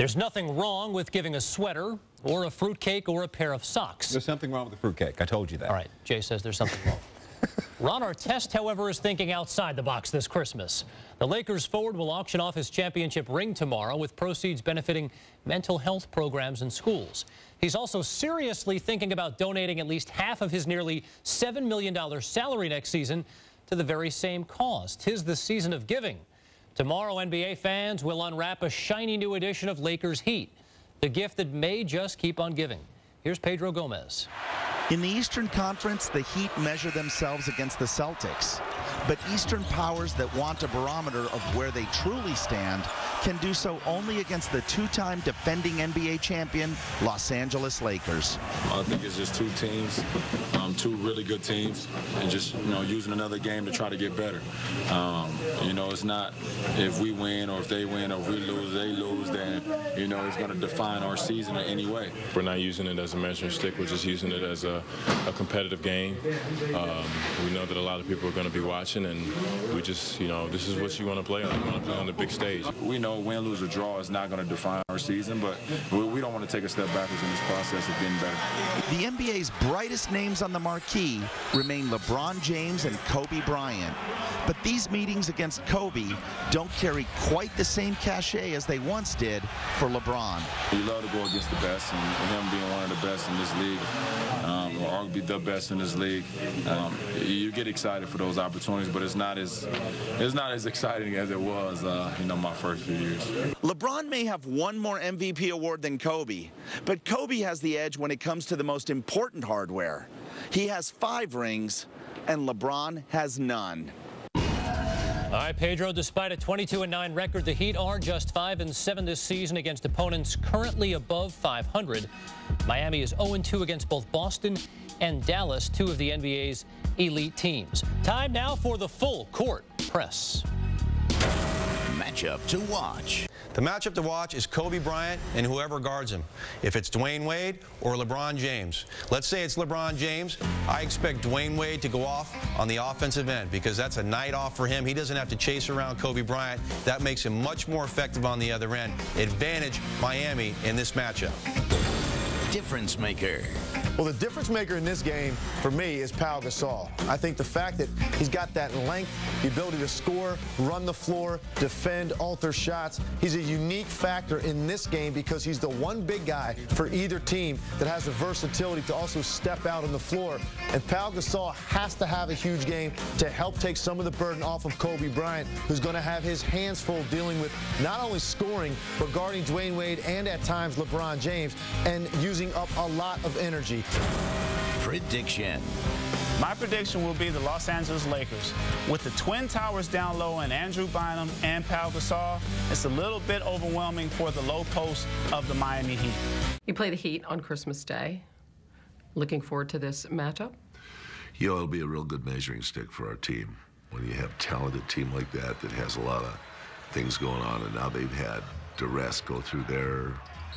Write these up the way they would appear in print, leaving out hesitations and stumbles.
There's nothing wrong with giving a sweater or a fruitcake or a pair of socks. There's something wrong with the fruitcake. I told you that. All right, Jay says there's something wrong. Ron Artest, however, is thinking outside the box this Christmas. The Lakers forward will auction off his championship ring tomorrow, with proceeds benefiting mental health programs in schools. He's also seriously thinking about donating at least half of his nearly $7 million salary next season to the very same cause. 'Tis the season of giving. Tomorrow, NBA fans will unwrap a shiny new edition of Lakers Heat, the gift that may just keep on giving. Here's Pedro Gomez. In the Eastern Conference, the Heat measure themselves against the Celtics. But Eastern powers that want a barometer of where they truly stand can do so only against the two-time defending NBA champion Los Angeles Lakers. I think it's just two teams, two really good teams, and just, using another game to try to get better. It's not if we win or if they win or if we lose, they lose, then, it's going to define our season in any way. We're not using it as a measuring stick. We're just using it as a competitive game. We know that a lot of people are going to be watching, and we just, this is what you want to play on. You want to play on the big stage. We know win, lose, or draw is not going to define our season, but we don't want to take a step backwards in this process of getting better. The NBA's brightest names on the marquee remain LeBron James and Kobe Bryant. But these meetings against Kobe don't carry quite the same cachet as they once did for LeBron. You love to go against the best, and him being one of the best in this league, or arguably the best in this league, you get excited for those opportunities, but it's not as exciting as it was, my first few years. LeBron may have one more MVP award than Kobe, but Kobe has the edge when it comes to the most important hardware. He has 5 rings, and LeBron has none. All right, Pedro, despite a 22-9 record, the Heat are just 5-7 this season against opponents currently above 500. Miami is 0-2 against both Boston and Dallas, 2 of the NBA's elite teams. Time now for the full court press. Matchup to watch. The matchup to watch is Kobe Bryant and whoever guards him. If it's Dwayne Wade or LeBron James. Let's say it's LeBron James. I expect Dwayne Wade to go off on the offensive end because that's a night off for him. He doesn't have to chase around Kobe Bryant. That makes him much more effective on the other end. Advantage Miami in this matchup. Difference maker. Well, the difference maker in this game, for me, is Pau Gasol. I think the fact that he's got that length, the ability to score, run the floor, defend, alter shots, he's a unique factor in this game because he's the one big guy for either team that has the versatility to also step out on the floor. And Pau Gasol has to have a huge game to help take some of the burden off of Kobe Bryant, who's going to have his hands full dealing with not only scoring, but guarding Dwayne Wade and at times LeBron James and using up a lot of energy. Prediction. My prediction will be the Los Angeles Lakers. With the Twin Towers down low and Andrew Bynum and Pau Gasol, it's a little bit overwhelming for the low post of the Miami Heat. You play the Heat on Christmas Day. Looking forward to this matchup? It'll be a real good measuring stick for our team. When you have a talented team like that has a lot of things going on, and now they've had duress go through their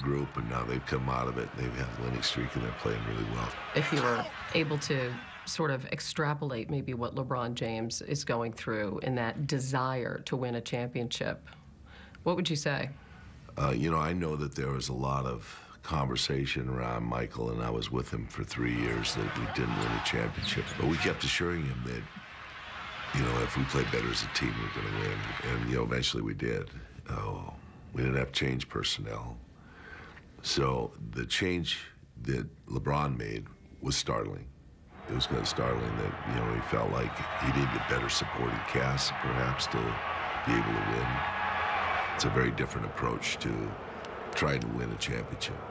group, and now they've come out of it. They've had a winning streak, and they're playing really well. If you were able to sort of extrapolate maybe what LeBron James is going through in that desire to win a championship, what would you say? I know that there was a lot of conversation around Michael, and I was with him for 3 years, that we didn't win a championship. But we kept assuring him that, if we played better as a team, we're going to win. And, eventually we did. We didn't have to change personnel. So the change that LeBron made was startling. It was kind of startling that, he felt like he needed a better supporting cast, perhaps, to be able to win. It's a very different approach to trying to win a championship.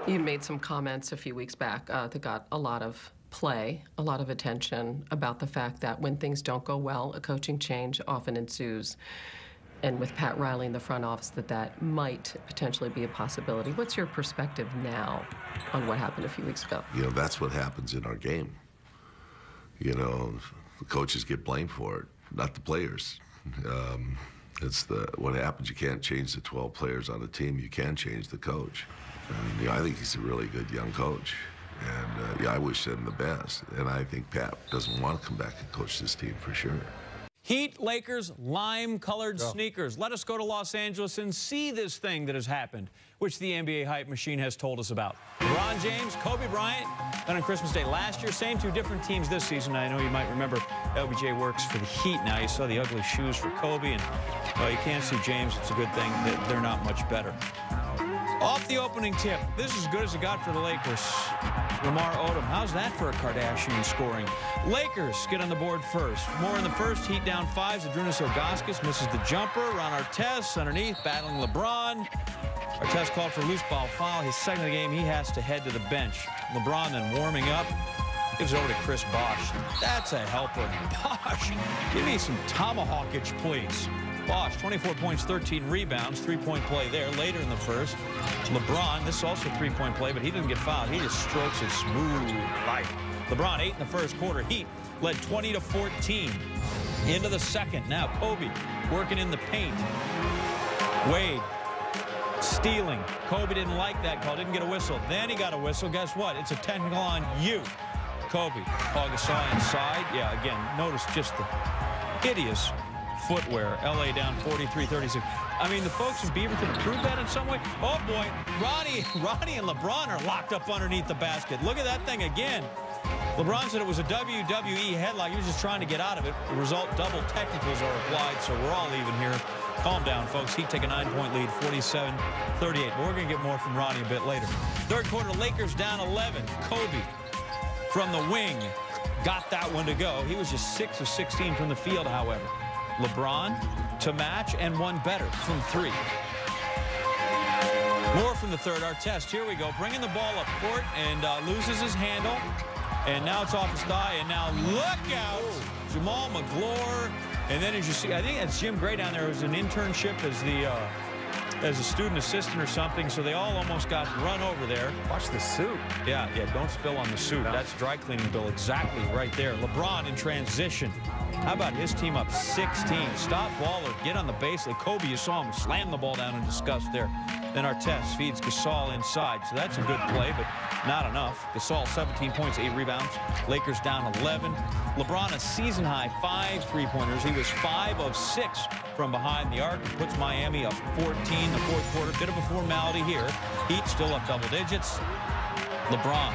You made some comments a few weeks back that got a lot of play, a lot of attention about the fact that when things don't go well, a coaching change often ensues. And with Pat Riley in the front office, that might potentially be a possibility. What's your perspective now on what happened a few weeks ago? That's what happens in our game. The coaches get blamed for it, not the players. What happens. You can't change the 12 players on the team. You can change the coach. I think he's a really good young coach. And I wish him the best. And I think Pat doesn't want to come back and coach this team for sure. Heat, Lakers, lime-colored sneakers. Let us go to Los Angeles and see this thing that has happened, which the NBA hype machine has told us about. LeBron James, Kobe Bryant, and on Christmas Day last year, same two different teams this season. I know you might remember LBJ works for the Heat now. You saw the ugly shoes for Kobe, and you can't see James. It's a good thing that they're not much better. Off the opening tip, this is as good as it got for the Lakers. Lamar Odom, how's that for a Kardashian scoring? Lakers get on the board first. More in the first, Heat down 5. Zydrunas Ilgauskas misses the jumper. Ron Artest underneath, battling LeBron. Artest called for a loose ball foul. His second of the game, he has to head to the bench. LeBron then warming up. Gives it over to Chris Bosh. That's a helper. Bosh, give me some tomahawkage, please. Bosh, 24 points, 13 rebounds, three-point play there later in the first. LeBron, this is also three-point play, but he didn't get fouled. He just strokes it smooth right. LeBron, 8 in the first quarter. Heat led 20-14. Into the second. Now Kobe working in the paint. Wade stealing. Kobe didn't like that call, didn't get a whistle. Then he got a whistle. Guess what? It's a technical on you. Kobe. Paul Gasol inside. Yeah, again, notice just the hideous footwear. LA down 43-36. I mean, the folks in Beaverton proved that in some way. Oh, boy. Ronnie and LeBron are locked up underneath the basket. Look at that thing again. LeBron said it was a WWE headlock. He was just trying to get out of it. The result, double technicals are applied, so we're all even here. Calm down, folks. Heat take a 9-point lead, 47-38. But we're going to get more from Ronnie a bit later. Third quarter, Lakers down 11. Kobe from the wing got that one to go. He was just 6 of 16 from the field, however. LeBron to match and one better from 3. More from the third. Artest, here we go, bringing the ball up court and loses his handle. And now it's off his thigh, and now look out, Jamal McGlure. And then as you see, I think that's Jim Gray down there, who was an internship as a student assistant or something, so they all almost got run over there. Watch the suit. Yeah, don't spill on the suit. No. That's dry cleaning bill exactly right there. LeBron in transition. How about his team up 16? Stop ball or get on the baseline. Kobe, you saw him slam the ball down in disgust there. Then Artest feeds Gasol inside, so that's a good play, but not enough. Gasol, 17 points, 8 rebounds. Lakers down 11. LeBron, a season-high 5 three-pointers. He was 5 of 6 from behind the arc. Puts Miami up 14 the fourth quarter. Bit of a formality here. Heat still up double digits. LeBron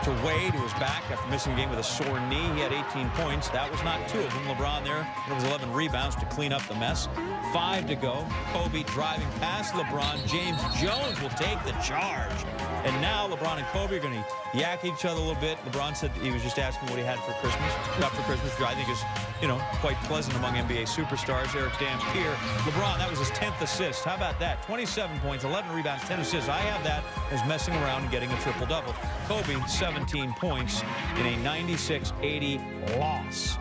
to Wade, who was back after missing a game with a sore knee. He had 18 points. That was not 2 of them. LeBron there, it was 11 rebounds to clean up the mess. 5 to go. Kobe driving past LeBron. James Jones will take the charge. And now LeBron and Kobe are going to yak each other a little bit. LeBron said he was just asking what he had for Christmas. Not for Christmas, which I think is, quite pleasant among NBA superstars. Eric Dampier. LeBron, that was his 10th assist. How about that? 27 points, 11 rebounds, 10 assists. I have that as messing around and getting a triple-double. Kobe, 17 points in a 96-80 loss.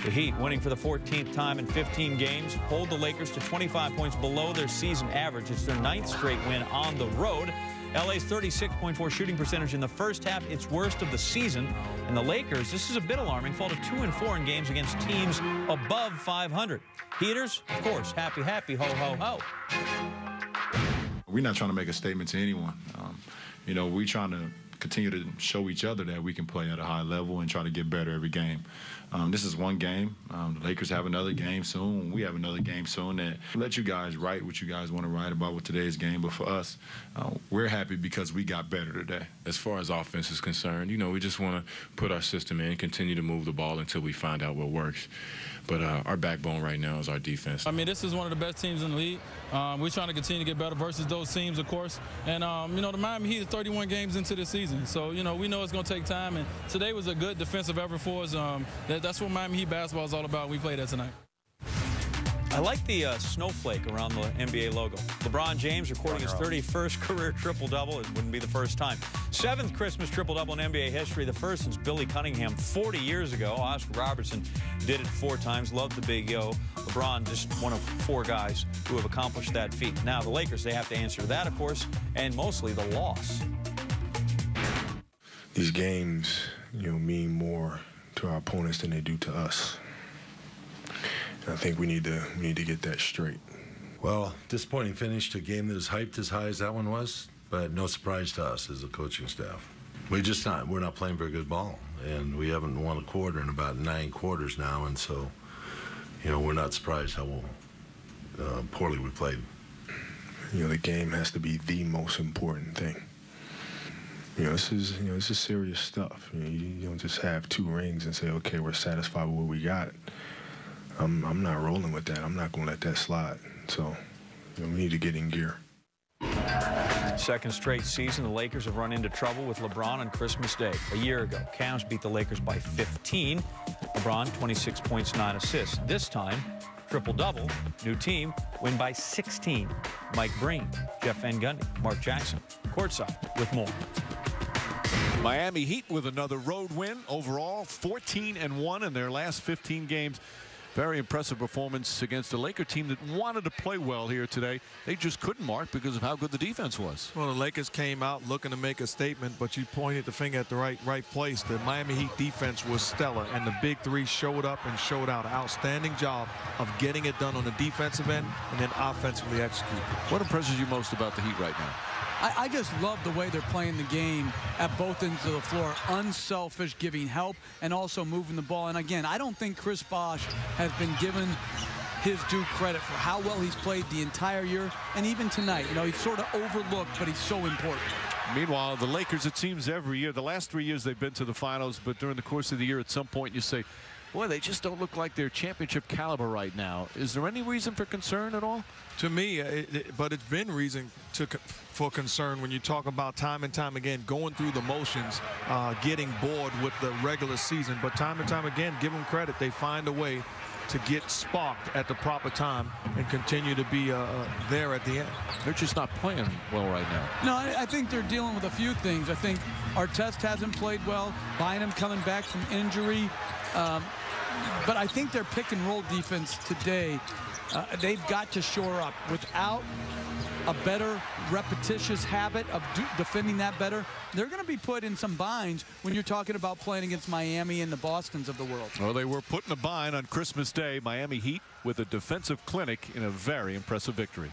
The Heat, winning for the 14th time in 15 games, hold the Lakers to 25 points below their season average. It's their 9th straight win on the road. LA's 36.4 shooting percentage in the first half, its worst of the season. And the Lakers, this is a bit alarming, fall to 2-4 in games against teams above 500. Heaters, of course, happy, happy, ho, ho, ho. We're not trying to make a statement to anyone. We're trying to continue to show each other that we can play at a high level and try to get better every game. This is one game. The Lakers have another game soon. We have another game soon. That let you guys write what you guys want to write about with today's game. But for us, we're happy because we got better today. As far as offense is concerned, we just want to put our system in, continue to move the ball until we find out what works. But our backbone right now is our defense. I mean, this is one of the best teams in the league. We're trying to continue to get better versus those teams, of course. And, the Miami Heat is 31 games into the season. So, we know it's going to take time. And today was a good defensive effort for us. That's what Miami Heat basketball is all about. We played that tonight. I like the snowflake around the NBA logo. LeBron James recording his 31st career triple-double. It wouldn't be the first time. 7th Christmas triple-double in NBA history, the first since Billy Cunningham 40 years ago. Oscar Robertson did it 4 times. Loved the big O. LeBron, just one of 4 guys who have accomplished that feat. Now, the Lakers, they have to answer that, of course, and mostly the loss. These games, mean more to our opponents than they do to us. And I think we need to get that straight. Well, disappointing finish to a game that was hyped as high as that one was, but no surprise to us as a coaching staff. We're not playing very good ball, and we haven't won a quarter in about 9 quarters now, and so, you know, we're not surprised how poorly we played. You know, the game has to be the most important thing. You know, this is serious stuff. You know, you don't just have 2 rings and say, okay, we're satisfied with what we got. I'm not rolling with that. I'm not going to let that slide. So, you know, we need to get in gear. Second straight season, the Lakers have run into trouble with LeBron on Christmas Day. A year ago, Cavs beat the Lakers by 15. LeBron, 26 points, 9 assists. This time, triple-double, new team, win by 16. Mike Breen, Jeff Van Gundy, Mark Jackson, courtside with more. Miami Heat with another road win. Overall, 14-1 in their last 15 games. Very impressive performance against a Laker team that wanted to play well here today. They just couldn't, Mark, because of how good the defense was. Well, the Lakers came out looking to make a statement, but you pointed the finger at the right place. The Miami Heat defense was stellar, and the big 3 showed up and showed out. An outstanding job of getting it done on the defensive end and then offensively execute. What impresses you most about the Heat right now? I just love the way they're playing the game at both ends of the floor. Unselfish, giving help, and also moving the ball. And again, I don't think Chris Bosh has been given his due credit for how well he's played the entire year, and even tonight. You know, he's sort of overlooked, but he's so important. Meanwhile, the Lakers, it seems every year, the last 3 years they've been to the finals, but during the course of the year, at some point you say, boy, they just don't look like they're championship caliber right now. Is there any reason for concern at all? To me, but it's been reason for concern when you talk about time and time again going through the motions, getting bored with the regular season. But time and time again, give them credit. They find a way to get sparked at the proper time and continue to be there at the end. They're just not playing well right now. No, I think they're dealing with a few things. I think Artest hasn't played well. Bynum coming back from injury. But I think their pick-and-roll defense today, they've got to shore up. Without a better repetitious habit of defending that better, they're going to be put in some binds when you're talking about playing against Miami and the Bostons of the world. Well, they were put in a bind on Christmas Day. Miami Heat with a defensive clinic in a very impressive victory.